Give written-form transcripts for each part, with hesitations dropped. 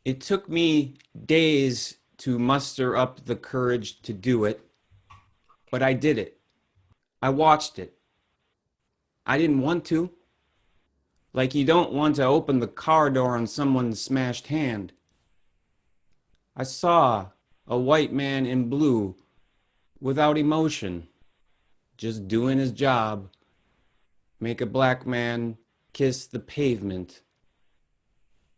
It took me days to muster up the courage to do it, but I did it. I watched it. I didn't want to. Like you don't want to open the car door on someone's smashed hand. I saw a white man in blue without emotion, just doing his job, make a black man kiss the pavement.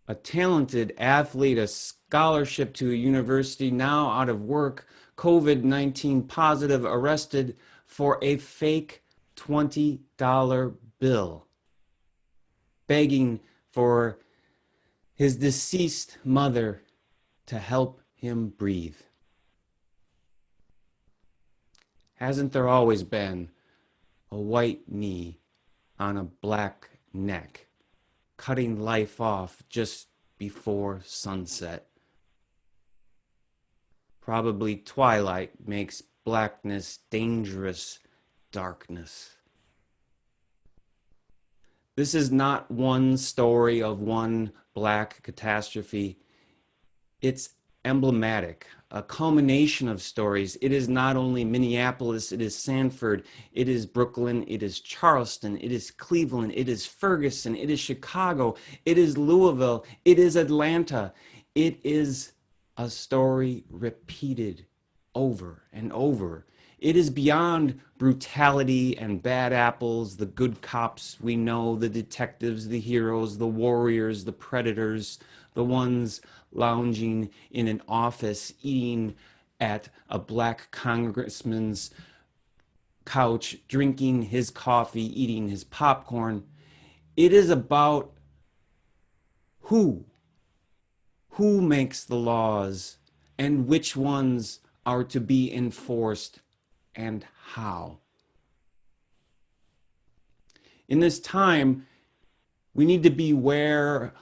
A talented athlete, a scholarship to a university, now out of work, COVID-19 positive, arrested for a fake $20 bill, begging for his deceased mother to help him breathe. Hasn't there always been a white knee on a black neck, cutting life off just before sunset? Probably twilight makes blackness dangerous darkness. This is not one story of one black catastrophe. It's emblematic, a culmination of stories. It is not only Minneapolis, it is Sanford, it is Brooklyn, it is Charleston, it is Cleveland, it is Ferguson, it is Chicago, it is Louisville, it is Atlanta. It is a story repeated over and over. It is beyond brutality and bad apples, the good cops we know, the detectives, the heroes, the warriors, the predators, the ones lounging in an office, eating at a black congressman's couch, drinking his coffee, eating his popcorn. It is about who who makes the laws and which ones are to be enforced and how. In this time, we need to beware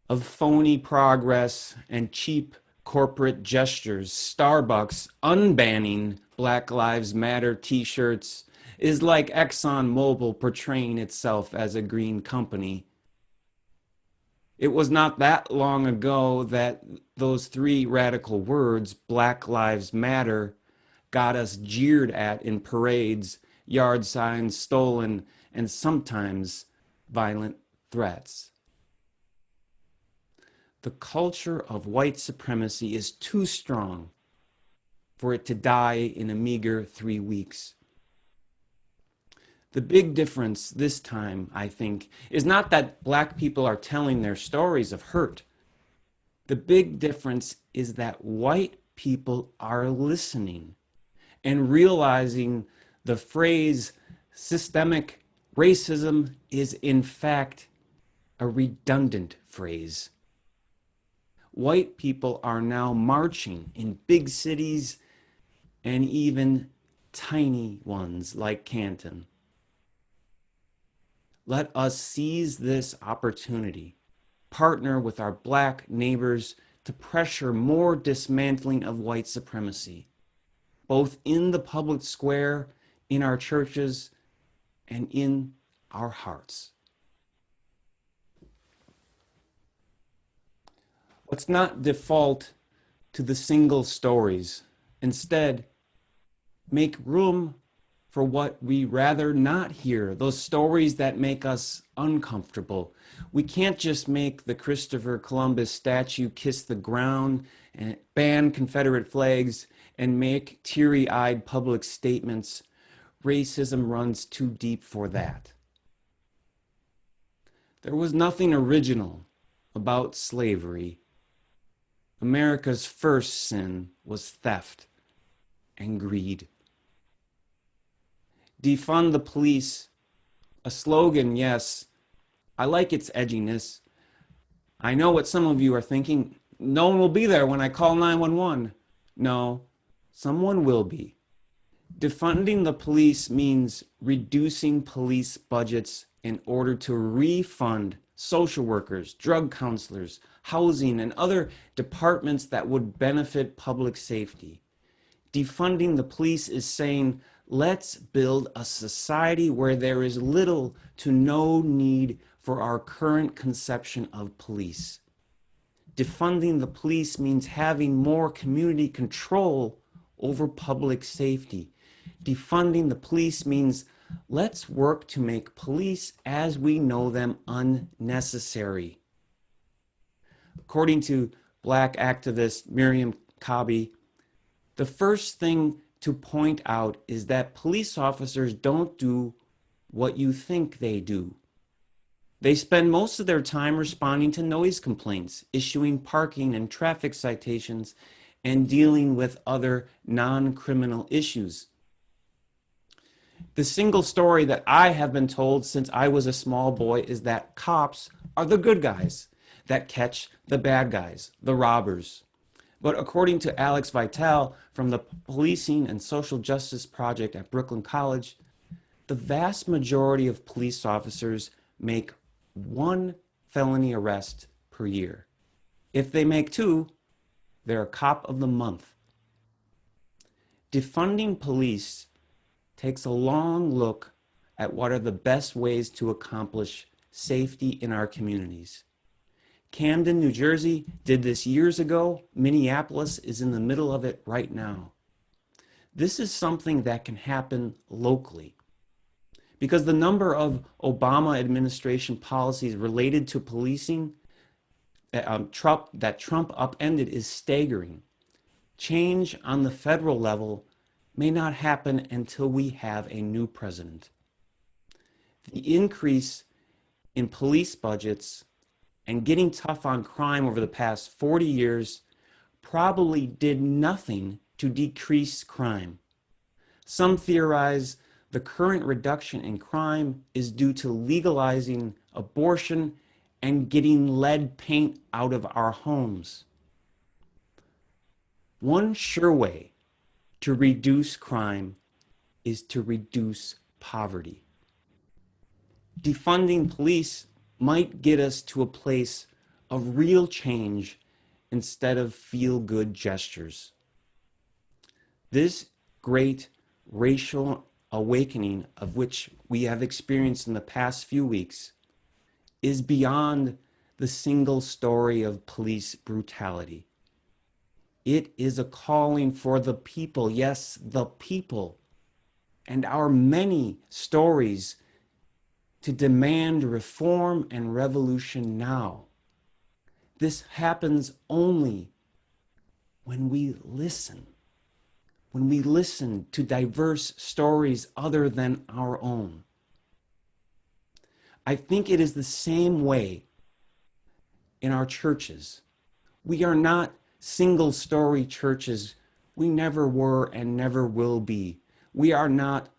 of phony progress and cheap corporate gestures. Starbucks unbanning Black Lives Matter t-shirts is like ExxonMobil portraying itself as a green company. It was not that long ago that those three radical words, Black Lives Matter, got us jeered at in parades, yard signs stolen, and sometimes violent threats. The culture of white supremacy is too strong for it to die in a meager 3 weeks. The big difference this time, I think, is not that black people are telling their stories of hurt. The big difference is that white people are listening and realizing the phrase systemic racism is in fact a redundant phrase. White people are now marching in big cities and even tiny ones like Canton. Let us seize this opportunity, partner with our black neighbors to pressure more dismantling of white supremacy, both in the public square, in our churches, and in our hearts. Let's not default to the single stories. Instead, make room for what we rather not hear, those stories that make us uncomfortable. We can't just make the Christopher Columbus statue kiss the ground and ban Confederate flags and make teary-eyed public statements. Racism runs too deep for that. There was nothing original about slavery. America's first sin was theft and greed. Defund the police, a slogan, yes. I like its edginess. I know what some of you are thinking. No one will be there when I call 911. No, someone will be. Defunding the police means reducing police budgets in order to refund social workers, drug counselors, housing, and other departments that would benefit public safety. Defunding the police is saying, let's build a society where there is little to no need for our current conception of police. Defunding the police means having more community control over public safety. Defunding the police means let's work to make police as we know them unnecessary. According to Black activist Miriam Kabi, the first thing to point out is that police officers don't do what you think they do. They spend most of their time responding to noise complaints, issuing parking and traffic citations, and dealing with other non-criminal issues. The single story that I have been told since I was a small boy is that cops are the good guys that catch the bad guys, the robbers. But according to Alex Vitale from the Policing and Social Justice Project at Brooklyn College, the vast majority of police officers make one felony arrest per year. If they make two, they're a cop of the month. Defunding police takes a long look at what are the best ways to accomplish safety in our communities. Camden, New Jersey did this years ago. Minneapolis is in the middle of it right now. This is something that can happen locally because the number of Obama administration policies related to policing that Trump upended is staggering. Change on the federal level may not happen until we have a new president. The increase in police budgets and getting tough on crime over the past 40 years probably did nothing to decrease crime. Some theorize the current reduction in crime is due to legalizing abortion and getting lead paint out of our homes. One sure way to reduce crime is to reduce poverty. Defunding police might get us to a place of real change instead of feel-good gestures. This great racial awakening of which we have experienced in the past few weeks is beyond the single story of police brutality. It is a calling for the people, yes, the people, and our many stories to demand reform and revolution now. This happens only when we listen to diverse stories other than our own. I think it is the same way in our churches. We are not single-story churches. We never were and never will be. We are not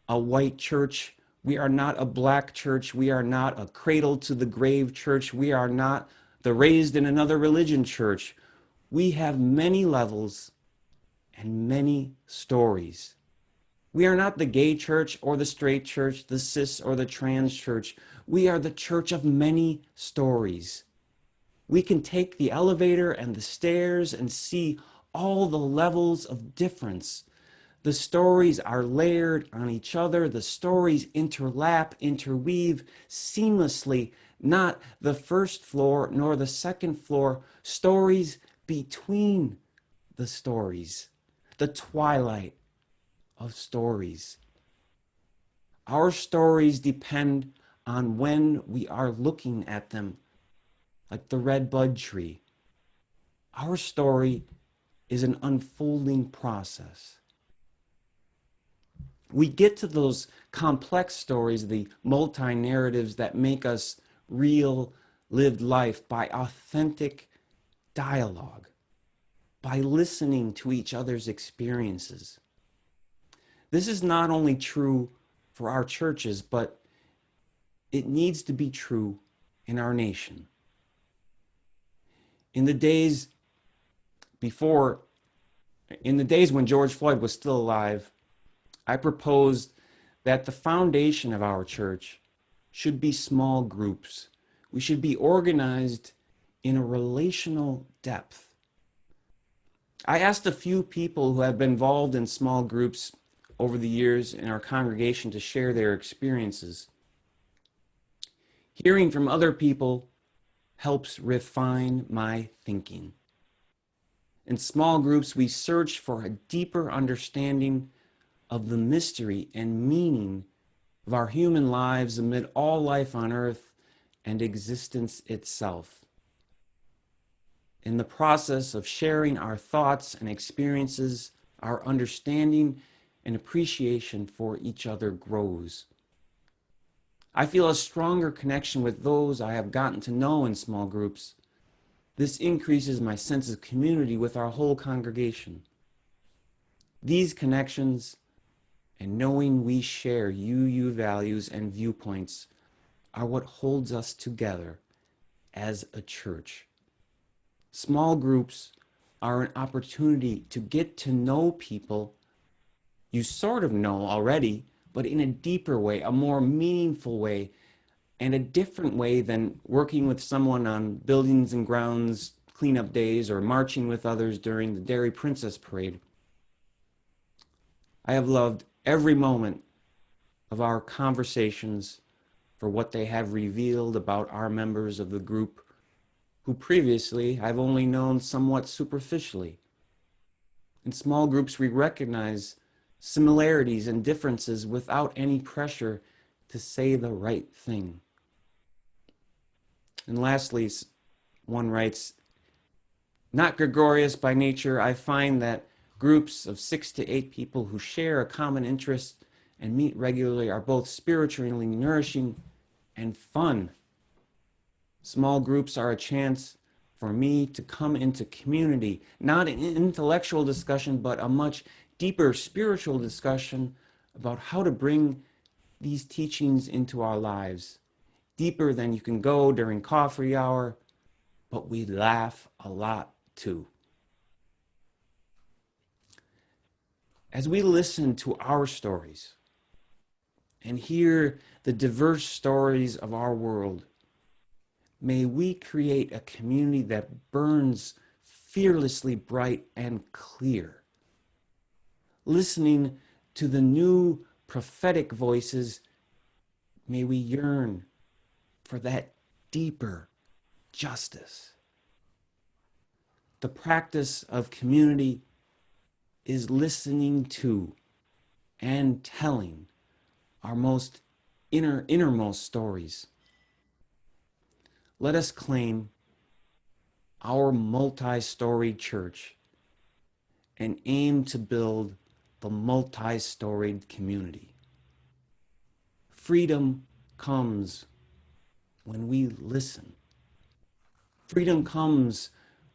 a white church. We are not a black church. We are not a cradle to the grave church. We are not the raised in another religion church. We have many levels and many stories. We are not the gay church or the straight church, the cis or the trans church. We are the church of many stories. We can take the elevator and the stairs and see all the levels of difference. The stories are layered on each other. The stories interlap, interweave seamlessly, not the first floor nor the second floor, stories between the stories, the twilight of stories. Our stories depend on when we are looking at them, like the red bud tree. Our story is an unfolding process. We get to those complex stories, the multi-narratives that make us real, lived life by authentic dialogue, by listening to each other's experiences. This is not only true for our churches, but it needs to be true in our nation. In the days when George Floyd was still alive, I proposed that the foundation of our church should be small groups. We should be organized in a relational depth. I asked a few people who have been involved in small groups over the years in our congregation to share their experiences. Hearing from other people helps refine my thinking. In small groups, we search for a deeper understanding of the mystery and meaning of our human lives amid all life on earth and existence itself. In the process of sharing our thoughts and experiences, our understanding and appreciation for each other grows. I feel a stronger connection with those I have gotten to know in small groups. This increases my sense of community with our whole congregation. These connections and knowing we share UU values and viewpoints are what holds us together as a church. Small groups are an opportunity to get to know people you sort of know already, but in a deeper way, a more meaningful way, and a different way than working with someone on buildings and grounds cleanup days or marching with others during the Dairy Princess Parade. I have loved every moment of our conversations for what they have revealed about our members of the group, who previously I've only known somewhat superficially. In small groups, we recognize similarities and differences without any pressure to say the right thing. And lastly, one writes, not gregarious by nature, I find that groups of 6 to 8 people who share a common interest and meet regularly are both spiritually nourishing and fun. Small groups are a chance for me to come into community, not an intellectual discussion, but a much deeper spiritual discussion about how to bring these teachings into our lives. Deeper than you can go during coffee hour, but we laugh a lot too. As we listen to our stories and hear the diverse stories of our world, may we create a community that burns fearlessly bright and clear. Listening to the new prophetic voices, may we yearn for that deeper justice. The practice of community is listening to and telling our most innermost stories. Let us claim our multi-storied church and aim to build the multi-storied community. Freedom comes when we listen. Freedom comes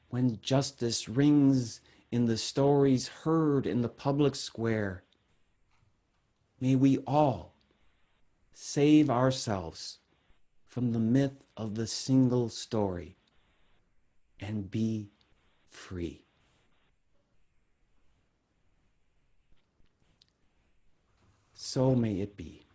when justice rings in the stories heard in the public square. May we all save ourselves from the myth of the single story and be free. So may it be.